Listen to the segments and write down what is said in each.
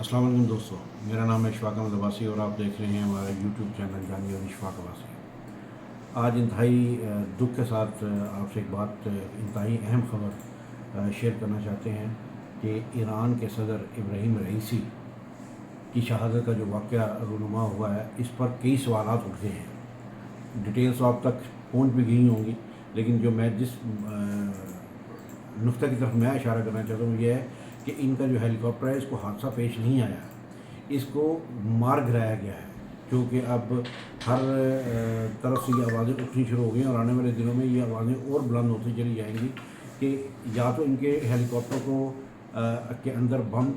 अस्सलाम वालेकुम दोस्तों, मेरा नाम है इशफाक अहमद अब्बासी और आप देख रहे हैं हमारा यूट्यूब चैनल जानिए और इशफाक अब्बासी। आज इंतहाई दुख के साथ आपसे एक बात इंतहाई अहम ख़बर शेयर करना चाहते हैं कि ईरान के सदर इब्राहिम रईसी की शहादत का जो वाक़या रूनुमा हुआ है, इस पर कई सवालात उठे हैं। डिटेल्स तो आप तक पहुँच भी गई होंगी, लेकिन जो मैं जिस नुक्ते की तरफ मैं इशारा करना चाहता हूँ ये है कि इनका जो हेलीकॉप्टर है इसको हादसा पेश नहीं आया, इसको मार गिराया गया है। क्योंकि अब हर तरफ से ये आवाज़ें उठनी शुरू हो गई हैं और आने वाले दिनों में ये आवाज़ें और बुलंद होती चली जाएंगी कि या तो इनके हेलीकॉप्टर को के अंदर बम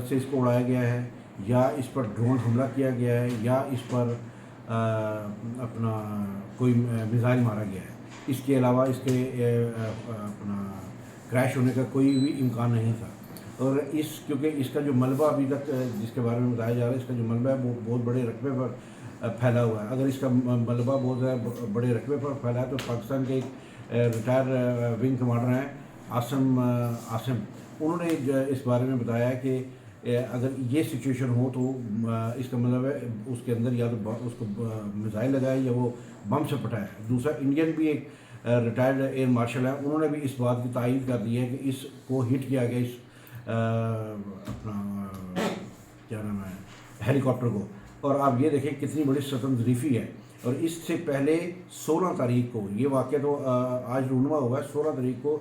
से इसको उड़ाया गया है, या इस पर ड्रोन हमला किया गया है, या इस पर अपना कोई मिसाइल मारा गया है। इसके अलावा इसके अपना क्रैश होने का कोई भी इम्कान नहीं था। और क्योंकि इसका जो मलबा अभी तक जिसके बारे में बताया जा रहा है, इसका जो मलबा है वो बहुत बड़े रकबे पर फैला हुआ है। अगर इसका मलबा बहुत बड़े रकबे पर फैला है तो पाकिस्तान के एक रिटायर विंग कमांडर हैं आसिम, उन्होंने इस बारे में बताया कि अगर ये सिचुएशन हो तो इसका मतलब है उसके अंदर या तो उसको मिसाइल लगाए या वो बम से पटाए। दूसरा, इंडियन भी एक रिटायर्ड एयर मार्शल है, उन्होंने भी इस बात की तायीद कर दी है कि इसको हिट किया गया, इस अपना क्या नाम है हेलीकॉप्टर को। और आप ये देखें कितनी बड़ी स्वतंत्ररीफी है। और इससे पहले 16 तारीख को ये वाक़या तो आज रूनुमा हुआ है, 16 तारीख को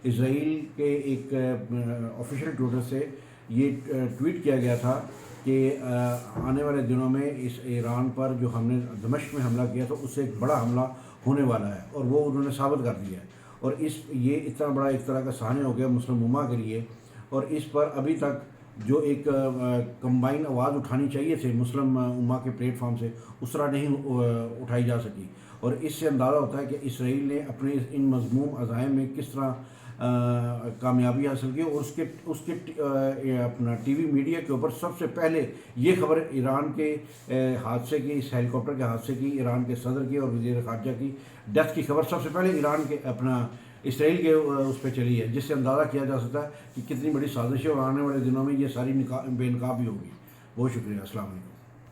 इसराइल के एक ऑफिशियल ट्विटर से ये ट्वीट किया गया था कि आने वाले दिनों में इस ईरान पर जो हमने दमिश्क में हमला किया था उससे एक बड़ा हमला होने वाला है, और वो उन्होंने साबित कर दिया है। और ये इतना बड़ा एक तरह का सहारा हो गया मुस्लिम उम्मा के लिए। और इस पर अभी तक जो एक कंबाइन आवाज़ उठानी चाहिए थी मुस्लिम उम्मा के प्लेटफॉर्म से, उस तरह नहीं उठाई जा सकी। और इससे अंदाज़ा होता है कि इसराइल ने अपने इन मज़मूम अज़ाइम में किस तरह कामयाबी हासिल की। और उसके अपना टीवी मीडिया के ऊपर सबसे पहले ये खबर ईरान के हादसे की, इस हेलीकॉप्टर के हादसे की, ईरान के सदर की और वज़ीर ख़ारजा की डेथ की खबर सबसे पहले ईरान के अपना इसराइल के उस पर चली है, जिससे अंदाज़ा किया जा सकता है कि कितनी बड़ी साजिश है और आने वाले दिनों में ये सारी बेनकाब भी होगी। बहुत शुक्रिया। अस्सलाम वालेकुम।